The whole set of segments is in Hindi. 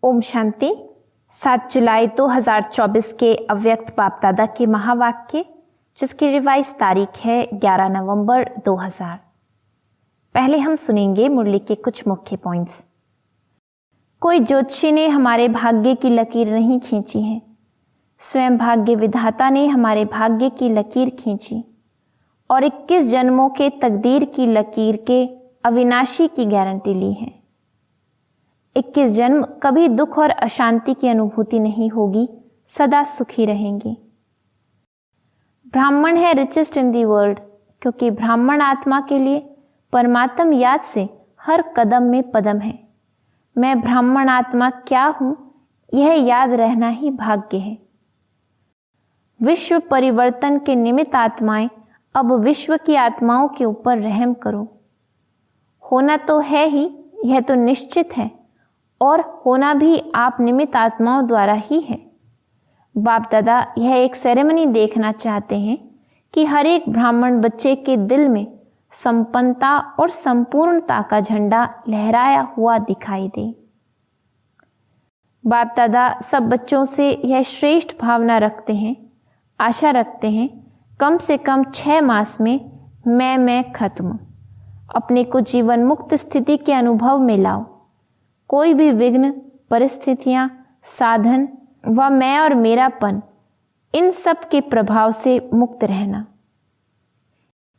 ओम शांति। 7 जुलाई 2024 के अव्यक्त बाप दादा के महावाक्य, जिसकी रिवाइज तारीख है 11 नवंबर 2000। पहले हम सुनेंगे मुरली के कुछ मुख्य पॉइंट्स। कोई ज्योतिषी ने हमारे भाग्य की लकीर नहीं खींची है, स्वयं भाग्य विधाता ने हमारे भाग्य की लकीर खींची और 21 जन्मों के तकदीर की लकीर के अविनाशी की गारंटी ली है। 21 जन्म कभी दुख और अशांति की अनुभूति नहीं होगी, सदा सुखी रहेंगे। ब्राह्मण है रिचेस्ट इन दी वर्ल्ड, क्योंकि ब्राह्मण आत्मा के लिए परमात्म याद से हर कदम में पदम है। मैं ब्राह्मण आत्मा क्या हूं, यह याद रहना ही भाग्य है। विश्व परिवर्तन के निमित्त आत्माएं, अब विश्व की आत्माओं के ऊपर रहम करो। होना तो है ही, यह तो निश्चित है, और होना भी आप निमित्त आत्माओं द्वारा ही है। बाप दादा यह एक सेरेमनी देखना चाहते हैं कि हर एक ब्राह्मण बच्चे के दिल में संपन्नता और संपूर्णता का झंडा लहराया हुआ दिखाई दे। बाप दादा सब बच्चों से यह श्रेष्ठ भावना रखते हैं, आशा रखते हैं कम से कम 6 मास में मैं खत्म। अपने को जीवन मुक्त स्थिति के अनुभव में लाओ। कोई भी विघ्न, परिस्थितियां, साधन व मैं और मेरापन, इन सब के प्रभाव से मुक्त रहना।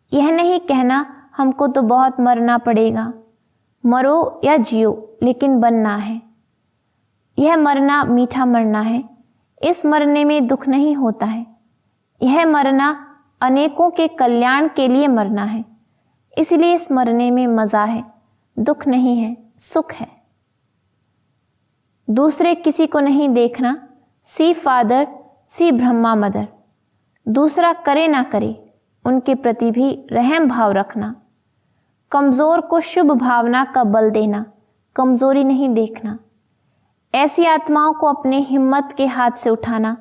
यह नहीं कहना हमको तो बहुत मरना पड़ेगा, मरो या जियो लेकिन बनना है। यह मरना मीठा मरना है, इस मरने में दुख नहीं होता है। यह मरना अनेकों के कल्याण के लिए मरना है, इसलिए इस मरने में मजा है, दुख नहीं है, सुख है। दूसरे किसी को नहीं देखना, सी फादर सी ब्रह्मा मदर। दूसरा करे ना करे, उनके प्रति भी रहम भाव रखना। कमजोर को शुभ भावना का बल देना, कमजोरी नहीं देखना। ऐसी आत्माओं को अपने हिम्मत के हाथ से उठाना,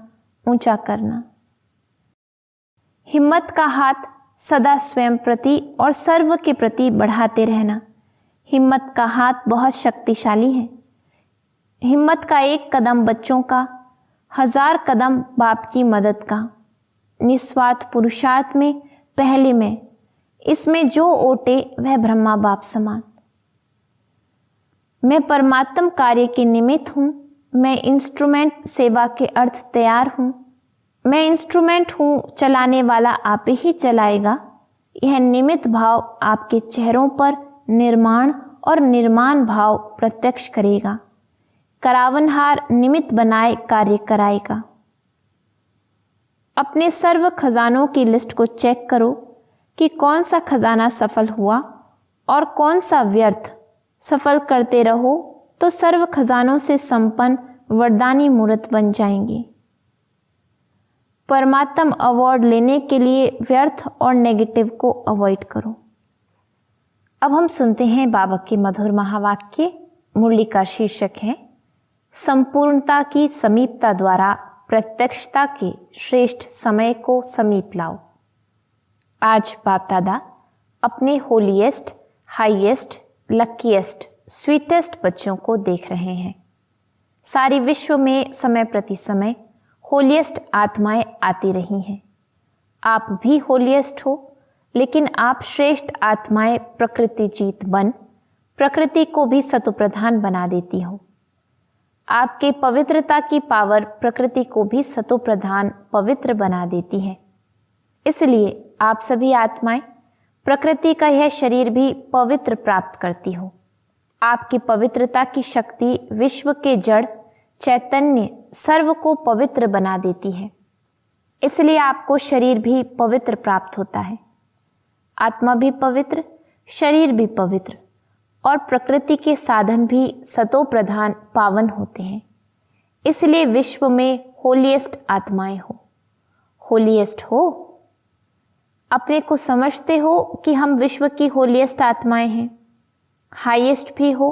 ऊंचा करना। हिम्मत का हाथ सदा स्वयं प्रति और सर्व के प्रति बढ़ाते रहना। हिम्मत का हाथ बहुत शक्तिशाली है। हिम्मत का एक कदम बच्चों का, 1000 कदम बाप की मदद का। निस्वार्थ पुरुषार्थ में पहले मैं, इसमें जो ओटे वह ब्रह्मा बाप समान। मैं परमात्म कार्य के निमित्त हूँ, मैं इंस्ट्रूमेंट सेवा के अर्थ तैयार हूँ। मैं इंस्ट्रूमेंट हूँ, चलाने वाला आप ही चलाएगा। यह निमित्त भाव आपके चेहरों पर निर्माण और निर्माण भाव प्रत्यक्ष करेगा। करावनहार निमित्त बनाए कार्य कराएगा। अपने सर्व खजानों की लिस्ट को चेक करो कि कौन सा खजाना सफल हुआ और कौन सा व्यर्थ। सफल करते रहो तो सर्व खजानों से संपन्न वरदानी मूर्त बन जाएंगे। परमात्म अवार्ड लेने के लिए व्यर्थ और नेगेटिव को अवॉइड करो। अब हम सुनते हैं बाबा के मधुर महावाक्य। मुरली का शीर्षक है संपूर्णता की समीपता द्वारा प्रत्यक्षता के श्रेष्ठ समय को समीप लाओ। आज बाप दादा अपने होलीएस्ट, हाईएस्ट, लकीएस्ट, स्वीटेस्ट बच्चों को देख रहे हैं। सारी विश्व में समय प्रति समय होलीएस्ट आत्माएं आती रही हैं। आप भी होलीएस्ट हो, लेकिन आप श्रेष्ठ आत्माएं प्रकृति जीत बन प्रकृति को भी सतोप्रधान बना देती हो। आपके पवित्रता की पावर प्रकृति को भी सतोप्रधान पवित्र बना देती है। इसलिए आप सभी आत्माएं प्रकृति का यह शरीर भी पवित्र प्राप्त करती हो। आपकी पवित्रता की शक्ति विश्व के जड़ चैतन्य सर्व को पवित्र बना देती है। इसलिए आपको शरीर भी पवित्र प्राप्त होता है। आत्मा भी पवित्र, शरीर भी पवित्र, और प्रकृति के साधन भी सतो प्रधान पावन होते हैं। इसलिए विश्व में होलीएस्ट आत्माएं हो। होलीएस्ट हो, अपने को समझते हो कि हम विश्व की होलीएस्ट आत्माएं हैं। हाईएस्ट भी हो।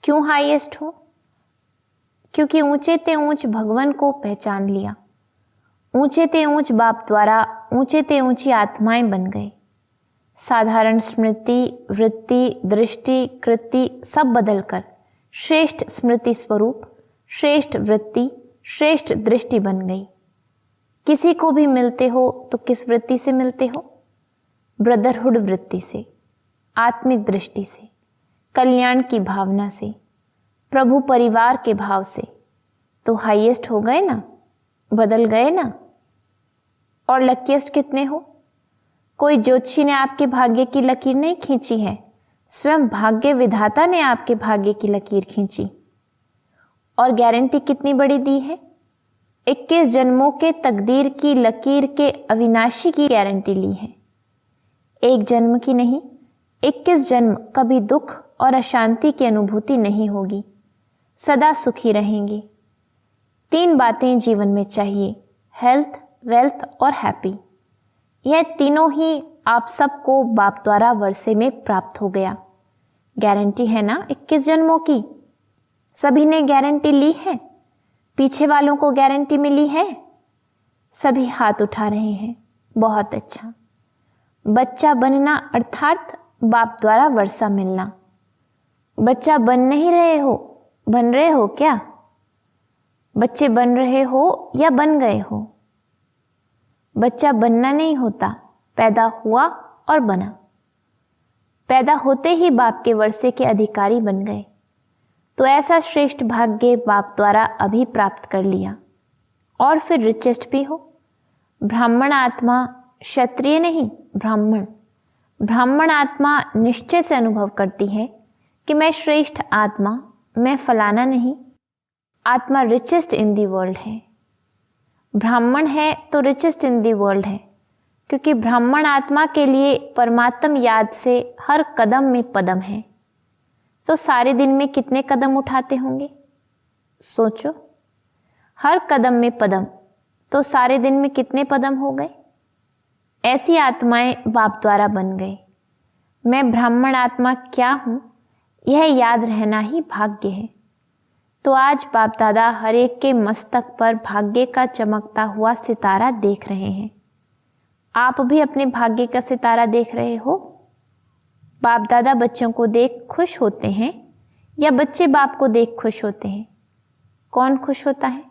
क्यों हाईएस्ट हो? क्योंकि ऊंचे ते ऊंच भगवान को पहचान लिया। ऊंचे ते ऊंच बाप द्वारा ऊंचे ते ऊंची आत्माएं बन गए। साधारण स्मृति, वृत्ति, दृष्टि, कृति सब बदलकर श्रेष्ठ स्मृति स्वरूप श्रेष्ठ वृत्ति, श्रेष्ठ दृष्टि बन गई। किसी को भी मिलते हो तो किस वृत्ति से मिलते हो? ब्रदरहुड वृत्ति से, आत्मिक दृष्टि से, कल्याण की भावना से, प्रभु परिवार के भाव से। तो हाईएस्ट हो गए ना, बदल गए ना। और लकीएस्ट कितने हो? कोई ज्योतिषी ने आपके भाग्य की लकीर नहीं खींची है, स्वयं भाग्य विधाता ने आपके भाग्य की लकीर खींची। और गारंटी कितनी बड़ी दी है? 21 जन्मों के तकदीर की लकीर के अविनाशी की गारंटी ली है। एक जन्म की नहीं, 21 जन्म कभी दुख और अशांति की अनुभूति नहीं होगी, सदा सुखी रहेंगे। 3 बातें जीवन में चाहिए, हेल्थ, वेल्थ और हैप्पी। यह तीनों ही आप सबको बाप द्वारा वर्षे में प्राप्त हो गया। गारंटी है ना 21 जन्मों की? सभी ने गारंटी ली है? पीछे वालों को गारंटी मिली है? सभी हाथ उठा रहे हैं। बहुत अच्छा। बच्चा बनना अर्थात बाप द्वारा वर्षा मिलना। बच्चा बन नहीं रहे हो, बन रहे हो क्या? बच्चे बन रहे हो या बन गए हो? बच्चा बनना नहीं होता, पैदा हुआ और बना। पैदा होते ही बाप के वर्षे के अधिकारी बन गए। तो ऐसा श्रेष्ठ भाग्य बाप द्वारा अभी प्राप्त कर लिया। और फिर रिचेस्ट भी हो। ब्राह्मण आत्मा, क्षत्रिय नहीं, ब्राह्मण। ब्राह्मण आत्मा निश्चय से अनुभव करती है कि मैं श्रेष्ठ आत्मा, मैं फलाना नहीं। आत्मा रिचेस्ट इन दी वर्ल्ड है। ब्राह्मण है तो रिचेस्ट इन दी वर्ल्ड है, क्योंकि ब्राह्मण आत्मा के लिए परमात्म याद से हर कदम में पदम है। तो सारे दिन में कितने कदम उठाते होंगे? सोचो, हर कदम में पदम, तो सारे दिन में कितने पदम हो गए? ऐसी आत्माएं बाप द्वारा बन गए। मैं ब्राह्मण आत्मा क्या हूं, यह याद रहना ही भाग्य है। तो आज बाप दादा हर एक के मस्तक पर भाग्य का चमकता हुआ सितारा देख रहे हैं। आप भी अपने भाग्य का सितारा देख रहे हो? बाप दादा बच्चों को देख खुश होते हैं या बच्चे बाप को देख खुश होते हैं? कौन खुश होता है,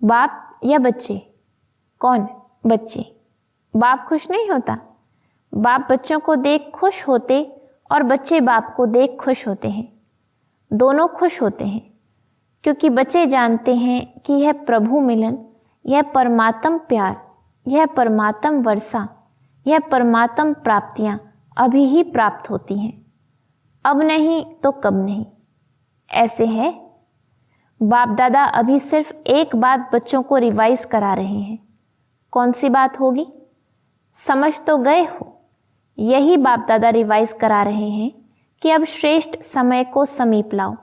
बाप या बच्चे? कौन? बच्चे। बाप खुश नहीं होता। बाप बच्चों को देख खुश होते और बच्चे बाप को देख खुश होते हैं। दोनों खुश होते हैं, क्योंकि बच्चे जानते हैं कि यह प्रभु मिलन, यह परमात्म प्यार, यह परमात्म वर्षा, यह परमात्म प्राप्तियां अभी ही प्राप्त होती हैं, अब नहीं तो कब नहीं। ऐसे है। बाप दादा अभी सिर्फ एक बात बच्चों को रिवाइज करा रहे हैं। कौन सी बात होगी? समझ तो गए हो। यही बाप दादा रिवाइज करा रहे हैं कि अब श्रेष्ठ समय को समीप लाओ।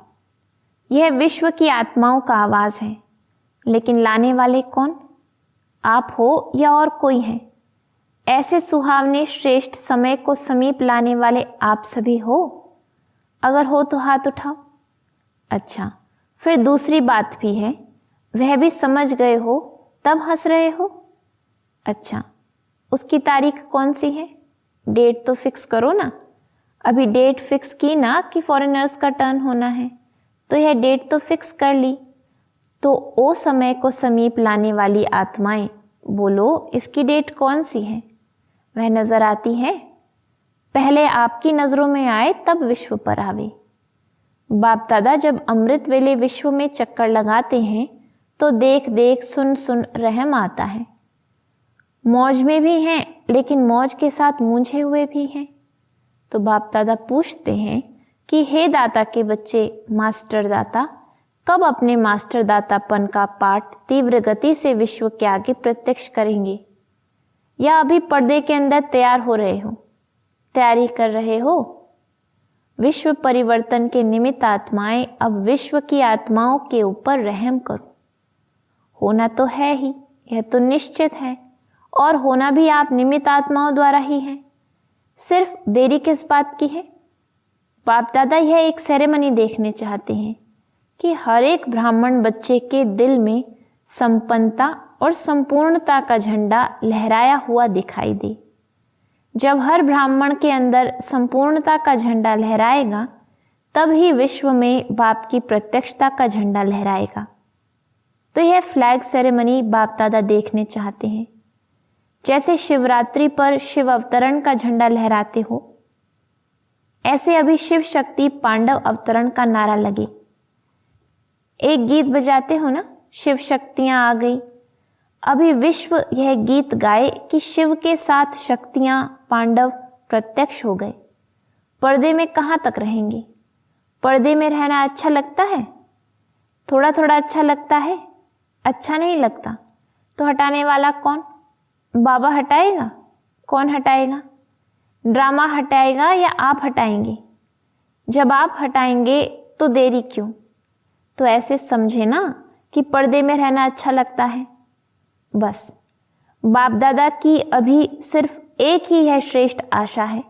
यह विश्व की आत्माओं का आवाज है, लेकिन लाने वाले कौन? आप हो या और कोई है? ऐसे सुहावने श्रेष्ठ समय को समीप लाने वाले आप सभी हो? अगर हो तो हाथ उठाओ। अच्छा, फिर दूसरी बात भी है, वह भी समझ गए हो तब हंस रहे हो? अच्छा, उसकी तारीख कौन सी है? डेट तो फिक्स करो ना। अभी डेट फिक्स की ना कि फॉरेनर्स का टर्न होना है, तो यह डेट तो फिक्स कर ली। तो ओ समय को समीप लाने वाली आत्माएं, बोलो इसकी डेट कौन सी है? वह नजर आती है? पहले आपकी नजरों में आए तब विश्व पर आवे। बाप दादा जब अमृत वेले विश्व में चक्कर लगाते हैं तो देख देख सुन सुन रहम आता है। मौज में भी हैं, लेकिन मौज के साथ मूंझे हुए भी हैं। तो बाप दादा पूछते हैं कि हे दाता के बच्चे, मास्टर दाता कब अपने मास्टर दातापन का पाठ तीव्र गति से विश्व के आगे प्रत्यक्ष करेंगे? या अभी पर्दे के अंदर तैयार हो रहे हो, तैयारी कर रहे हो? विश्व परिवर्तन के निमित्त आत्माएं अब विश्व की आत्माओं के ऊपर रहम करो। होना तो है ही, यह तो निश्चित है, और होना भी आप निमित्त आत्माओं द्वारा ही है। सिर्फ देरी किस बात की है? बाप दादा यह एक सेरेमनी देखने चाहते हैं कि हर एक ब्राह्मण बच्चे के दिल में संपन्नता और संपूर्णता का झंडा लहराया हुआ दिखाई दे। जब हर ब्राह्मण के अंदर संपूर्णता का झंडा लहराएगा, तब ही विश्व में बाप की प्रत्यक्षता का झंडा लहराएगा। तो यह फ्लैग सेरेमनी बाप दादा देखने चाहते हैं। जैसे शिवरात्रि पर शिव अवतरण का झंडा लहराते हो, ऐसे अभी शिव शक्ति पांडव अवतरण का नारा लगे। एक गीत बजाते हो ना, शिव शक्तियां आ गई। अभी विश्व यह गीत गाए कि शिव के साथ शक्तियां पांडव प्रत्यक्ष हो गए। पर्दे में कहाँ तक रहेंगे? पर्दे में रहना अच्छा लगता है? थोड़ा थोड़ा अच्छा लगता है? अच्छा नहीं लगता तो हटाने वाला कौन? बाबा हटाएगा? कौन हटाएगा? ड्रामा हटाएगा या आप हटाएंगे? जब आप हटाएंगे तो देरी क्यों? तो ऐसे समझे ना कि पर्दे में रहना अच्छा लगता है। बस बाप दादा की अभी सिर्फ एक ही है श्रेष्ठ आशा है,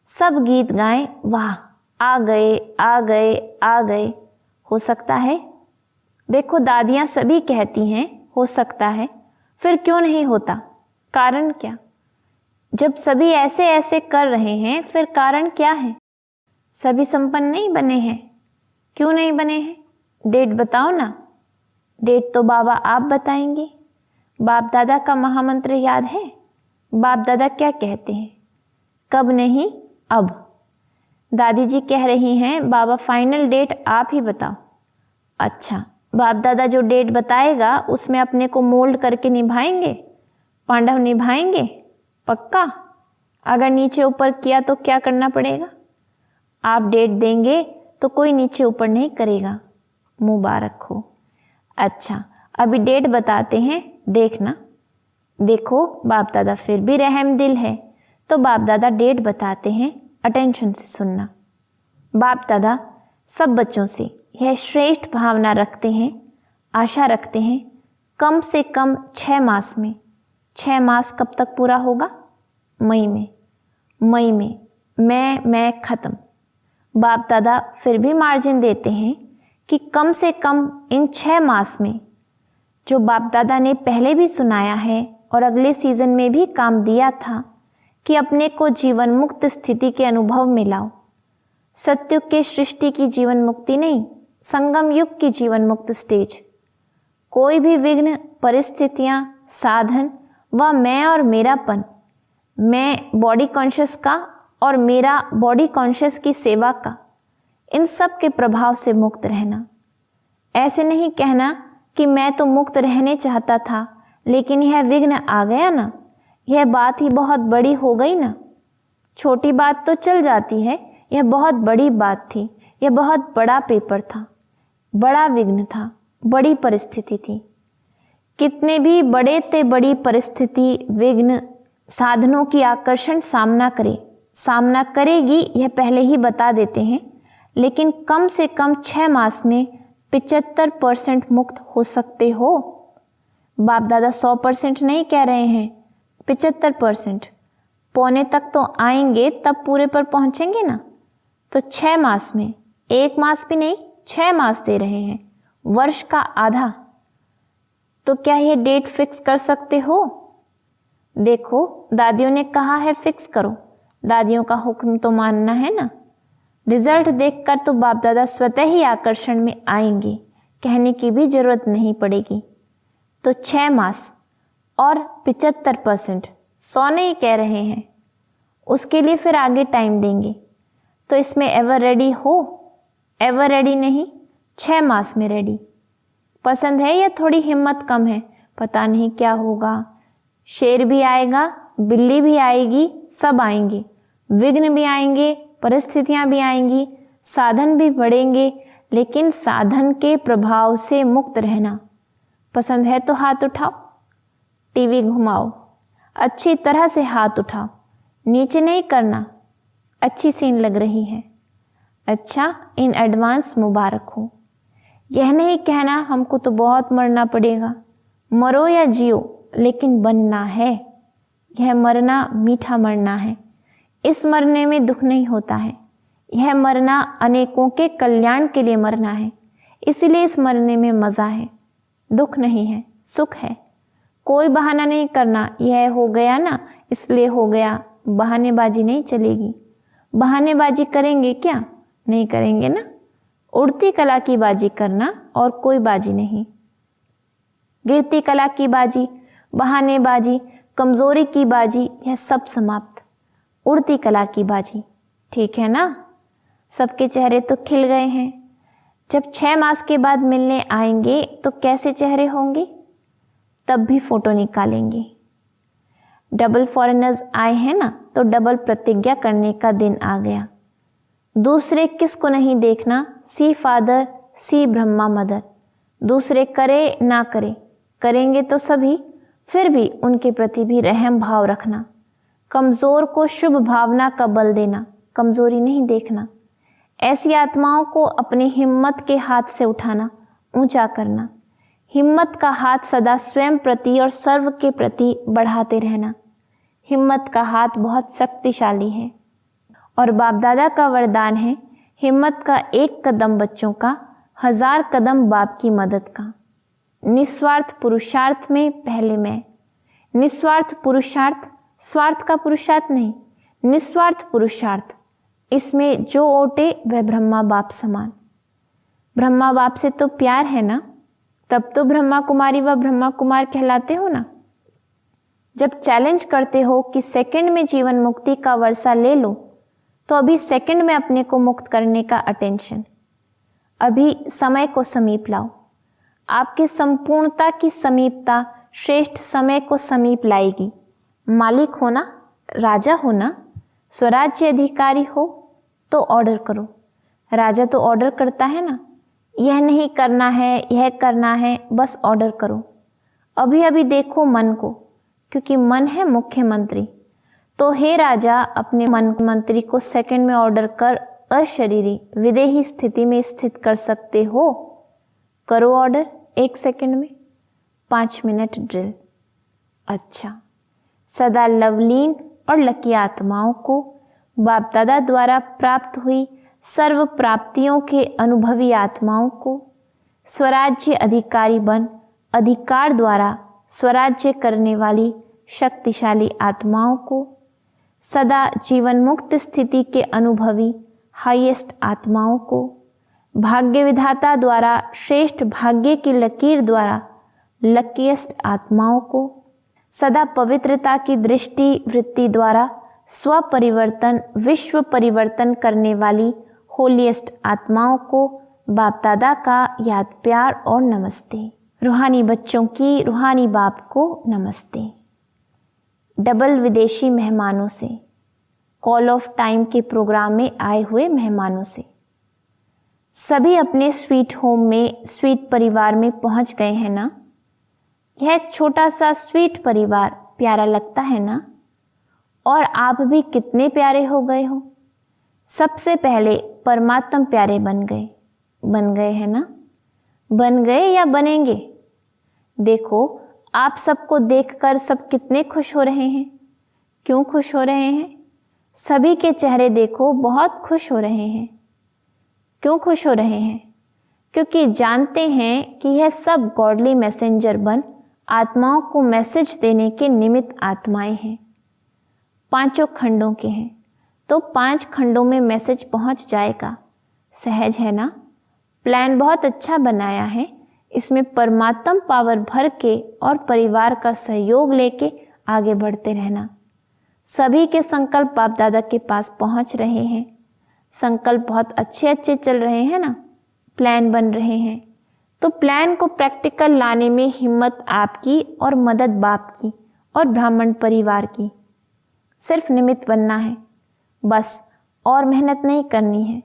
सब गीत गाएं, वाह आ गए आ गए आ गए। हो सकता है? देखो दादियां सभी कहती हैं हो सकता है, फिर क्यों नहीं होता? कारण क्या? जब सभी ऐसे ऐसे कर रहे हैं फिर कारण क्या है? सभी संपन्न नहीं बने हैं। क्यों नहीं बने हैं? डेट बताओ ना। डेट तो बाबा आप बताएंगे। बाप दादा का महामंत्र याद है? बाप दादा क्या कहते हैं? कब नहीं, अब। दादी जी कह रही हैं बाबा फाइनल डेट आप ही बताओ। अच्छा, बाप दादा जो डेट बताएगा उसमें अपने को मोल्ड करके निभाएंगे? पांडव निभाएंगे? पक्का? अगर नीचे ऊपर किया तो क्या करना पड़ेगा? आप डेट देंगे तो कोई नीचे ऊपर नहीं करेगा। मुबारक हो। अच्छा, अभी डेट बताते हैं, देखना। देखो बाप दादा फिर भी रहम दिल है, तो बाप दादा डेट बताते हैं, अटेंशन से सुनना। बाप दादा सब बच्चों से यह श्रेष्ठ भावना रखते हैं, आशा रखते हैं, कम से कम 6 मास में। 6 मास कब तक पूरा होगा? मई में। मई में मैं खत्म। बाप दादा फिर भी मार्जिन देते हैं कि कम से कम इन 6 मास में जो बाप दादा ने पहले भी सुनाया है और अगले सीजन में भी काम दिया था कि अपने को जीवन मुक्त स्थिति के अनुभव में लाओ। सत्युग के सृष्टि की जीवन मुक्ति नहीं, संगम युग की जीवन मुक्त स्टेज। कोई भी विघ्न, परिस्थितियां, साधन व मैं और मेरापन, मैं बॉडी कॉन्शियस का और मेरा बॉडी कॉन्शियस की सेवा का, इन सब के प्रभाव से मुक्त रहना। ऐसे नहीं कहना कि मैं तो मुक्त रहने चाहता था लेकिन यह विघ्न आ गया ना, यह बात ही बहुत बड़ी हो गई ना। छोटी बात तो चल जाती है, यह बहुत बड़ी बात थी, यह बहुत बड़ा पेपर था, बड़ा विघ्न था, बड़ी परिस्थिति थी। कितने भी बड़े ते बड़ी परिस्थिति, विघ्न, साधनों की आकर्षण सामना करेगी, यह पहले ही बता देते हैं। लेकिन कम से कम 6 मास में 75% मुक्त हो सकते हो। बाप दादा 100% नहीं कह रहे हैं, 75%। पौने तक तो आएंगे तब पूरे पर पहुंचेंगे ना। तो 6 मास में, 1 मास भी नहीं, 6 मास दे रहे हैं, वर्ष का आधा। तो क्या ये डेट फिक्स कर सकते हो? देखो दादियों ने कहा है फिक्स करो, दादियों का हुक्म तो मानना है ना। रिजल्ट देखकर तो बाप दादा स्वतः ही आकर्षण में आएंगे, कहने की भी जरूरत नहीं पड़ेगी। तो 6 मास और 75%, 100 नहीं कह रहे हैं, उसके लिए फिर आगे टाइम देंगे। तो इसमें एवर रेडी हो? एवर रेडी नहीं, 6 मास में रेडी। पसंद है या थोड़ी हिम्मत कम है? पता नहीं क्या होगा। शेर भी आएगा, बिल्ली भी आएगी, सब आएंगे, विघ्न भी आएंगे, परिस्थितियां भी आएंगी, साधन भी बढ़ेंगे, लेकिन साधन के प्रभाव से मुक्त रहना। पसंद है तो हाथ उठाओ, टीवी घुमाओ, अच्छी तरह से हाथ उठाओ, नीचे नहीं करना। अच्छी सीन लग रही है। अच्छा, इन एडवांस मुबारक हो। यह नहीं कहना हमको तो बहुत मरना पड़ेगा। मरो या जियो, लेकिन बनना है। यह मरना मीठा मरना है। इस मरने में दुख नहीं होता है। यह मरना अनेकों के कल्याण के लिए मरना है, इसलिए इस मरने में मजा है, दुख नहीं है, सुख है। कोई बहाना नहीं करना, यह हो गया ना इसलिए हो गया, बहानेबाजी नहीं चलेगी। बहानेबाजी करेंगे क्या? नहीं करेंगे ना। उड़ती कला की बाजी करना और कोई बाजी नहीं। गिरती कला की बाजी, बहानेबाजी, कमजोरी की बाजी, यह सब समाप्त। उड़ती कला की बाजी। ठीक है ना? सबके चेहरे तो खिल गए हैं। जब 6 मास के बाद मिलने आएंगे तो कैसे चेहरे होंगे? तब भी फोटो निकालेंगे। डबल फॉरेनर्स आए हैं ना, तो डबल प्रतिज्ञा करने का दिन आ गया। दूसरे किसको नहीं देखना, सी फादर सी ब्रह्मा मदर। दूसरे करे ना करे, करेंगे तो सभी, फिर भी उनके प्रति भी रहम भाव रखना। कमजोर को शुभ भावना का बल देना, कमजोरी नहीं देखना। ऐसी आत्माओं को अपनी हिम्मत के हाथ से उठाना, ऊंचा करना। हिम्मत का हाथ सदा स्वयं प्रति और सर्व के प्रति बढ़ाते रहना। हिम्मत का हाथ बहुत शक्तिशाली है और बाप दादा का वरदान है, हिम्मत का एक कदम बच्चों का, 1000 कदम बाप की मदद का। निस्वार्थ पुरुषार्थ में पहले मैं। निस्वार्थ पुरुषार्थ, स्वार्थ का पुरुषार्थ नहीं, निस्वार्थ पुरुषार्थ। इसमें जो ओटे वह ब्रह्मा बाप समान। ब्रह्मा बाप से तो प्यार है ना, तब तो ब्रह्मा कुमारी व ब्रह्मा कुमार कहलाते हो ना। जब चैलेंज करते हो कि सेकंड में जीवन मुक्ति का वर्षा ले लो, तो अभी सेकंड में अपने को मुक्त करने का अटेंशन। अभी समय को समीप लाओ। आपकी संपूर्णता की समीपता श्रेष्ठ समय को समीप लाएगी। मालिक हो ना, राजा हो ना, स्वराज्य अधिकारी हो तो ऑर्डर करो। राजा तो ऑर्डर करता है ना, यह नहीं करना है, यह करना है, बस ऑर्डर करो। अभी अभी देखो मन को, क्योंकि मन है मुख्यमंत्री। तो हे राजा, अपने मन मंत्री को सेकंड में ऑर्डर कर अशरीरी विदेही स्थिति में स्थित कर सकते हो। करो ऑर्डर 1 सेकंड में। 5 मिनट ड्रिल। अच्छा, सदा लवलीन और लकी आत्माओं को बाप दादा द्वारा प्राप्त हुई सर्व प्राप्तियों के अनुभवी आत्माओं को स्वराज्य अधिकारी बन अधिकार द्वारा स्वराज्य करने वाली शक्तिशाली आत्माओं को, सदा जीवन मुक्त स्थिति के अनुभवी हाईएस्ट आत्माओं को, भाग्य विधाता द्वारा श्रेष्ठ भाग्य की लकीर द्वारा लकीएस्ट आत्माओं को, सदा पवित्रता की दृष्टि वृत्ति द्वारा स्व परिवर्तन विश्व परिवर्तन करने वाली होलीएस्ट आत्माओं को बाप दादा का याद प्यार और नमस्ते। रूहानी बच्चों की रूहानी बाप को नमस्ते। डबल विदेशी मेहमानों से, कॉल ऑफ टाइम के प्रोग्राम में आए हुए मेहमानों से, सभी अपने स्वीट होम में स्वीट परिवार में पहुंच गए हैं ना। यह छोटा सा स्वीट परिवार प्यारा लगता है ना, और आप भी कितने प्यारे हो गए हो। सबसे पहले परमात्मा प्यारे बन गए हैं ना, बन गए या बनेंगे। देखो, आप सबको देखकर सब कितने खुश हो रहे हैं। क्यों खुश हो रहे हैं? सभी के चेहरे देखो बहुत खुश हो रहे हैं। क्यों खुश हो रहे हैं? क्योंकि जानते हैं कि यह सब गॉडली मैसेंजर बन आत्माओं को मैसेज देने के निमित्त आत्माएं हैं। 5 खंडों के हैं, तो 5 खंडों में मैसेज पहुंच जाएगा। सहज है ना? प्लान बहुत अच्छा बनाया है। इसमें परमात्मा पावर भर के और परिवार का सहयोग लेके आगे बढ़ते रहना। सभी के संकल्प बाप दादा के पास पहुंच रहे हैं। संकल्प बहुत अच्छे चल रहे हैं ना, प्लान बन रहे हैं। तो प्लान को प्रैक्टिकल लाने में हिम्मत आपकी और मदद बाप की और ब्राह्मण परिवार की। सिर्फ निमित्त बनना है बस, और मेहनत नहीं करनी है।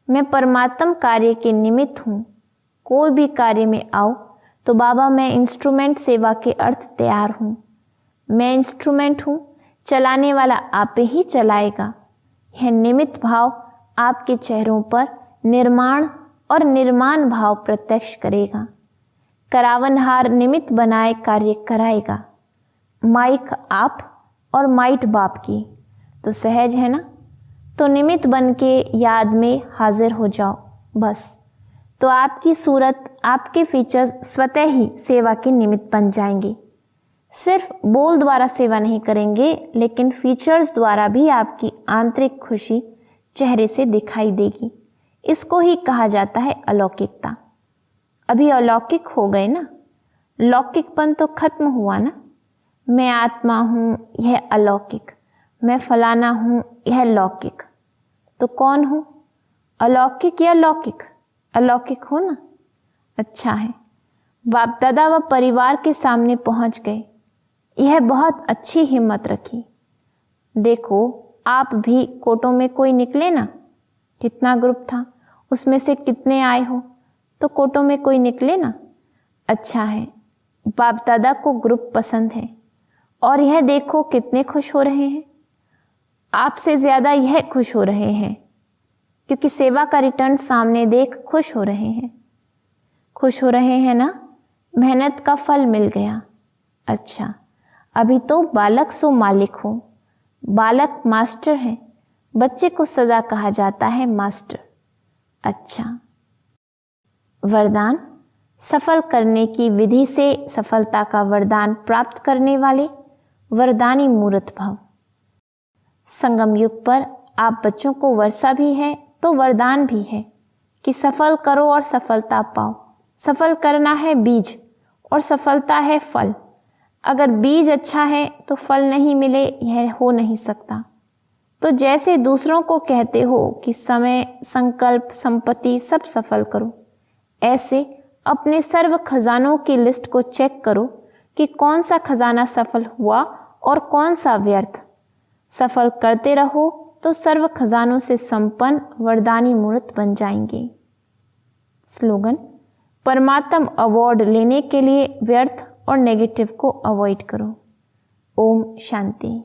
मैं परमात्म कार्य के निमित्त हूँ। कोई भी कार्य में आओ तो बाबा मैं इंस्ट्रूमेंट सेवा के अर्थ तैयार हूँ। मैं इंस्ट्रूमेंट हूँ, चलाने वाला आप ही चलाएगा। यह निमित्त भाव आपके चेहरों पर निर्माण और निर्माण भाव प्रत्यक्ष करेगा। करावनहार निमित्त बनाए कार्य कराएगा। माइक आप और माइट बाप की, तो सहज है ना। तो निमित्त बन के याद में हाजिर हो जाओ बस। तो आपकी सूरत, आपके फीचर्स स्वतः ही सेवा के निमित्त बन जाएंगे। सिर्फ बोल द्वारा सेवा नहीं करेंगे, लेकिन फीचर्स द्वारा भी आपकी आंतरिक खुशी चेहरे से दिखाई देगी। इसको ही कहा जाता है अलौकिकता। अभी अलौकिक हो गए ना। लौकिकपन तो खत्म हुआ ना। मैं आत्मा हूँ, यह अलौकिक। मैं फलाना हूँ, यह लौकिक। तो कौन हूँ, अलौकिक या लौकिक? अलौकिक हो ना। अच्छा है। बाप दादा व परिवार के सामने पहुंच गए। यह बहुत अच्छी हिम्मत रखी। देखो आप भी कोटों में कोई निकले ना। कितना ग्रुप था, उसमें से कितने आए हो, तो कोटों में कोई निकले ना। अच्छा है, बाप दादा को ग्रुप पसंद है और यह देखो कितने खुश हो रहे हैं। आपसे ज्यादा यह खुश हो रहे हैं क्योंकि सेवा का रिटर्न सामने देख खुश हो रहे हैं। खुश हो रहे हैं ना, मेहनत का फल मिल गया। अच्छा, अभी तो बालक सो मालिक हो। बालक मास्टर है, बच्चे को सदा कहा जाता है मास्टर। अच्छा, वरदान सफल करने की विधि से सफलता का वरदान प्राप्त करने वाले वरदानी मूर्त भव। संगम युग पर आप बच्चों को वर्षा भी है तो वरदान भी है कि सफल करो और सफलता पाओ। सफल करना है बीज और सफलता है फल। अगर बीज अच्छा है तो फल नहीं मिले, यह हो नहीं सकता। तो जैसे दूसरों को कहते हो कि समय, संकल्प, संपत्ति सब सफल करो, ऐसे अपने सर्व खजानों की लिस्ट को चेक करो कि कौन सा खजाना सफल हुआ और कौन सा व्यर्थ। सफल करते रहो तो सर्व खजानों से संपन्न वरदानी मूर्त बन जाएंगे। स्लोगन, परमात्म अवार्ड लेने के लिए व्यर्थ और नेगेटिव को अवॉइड करो। ओम शांति।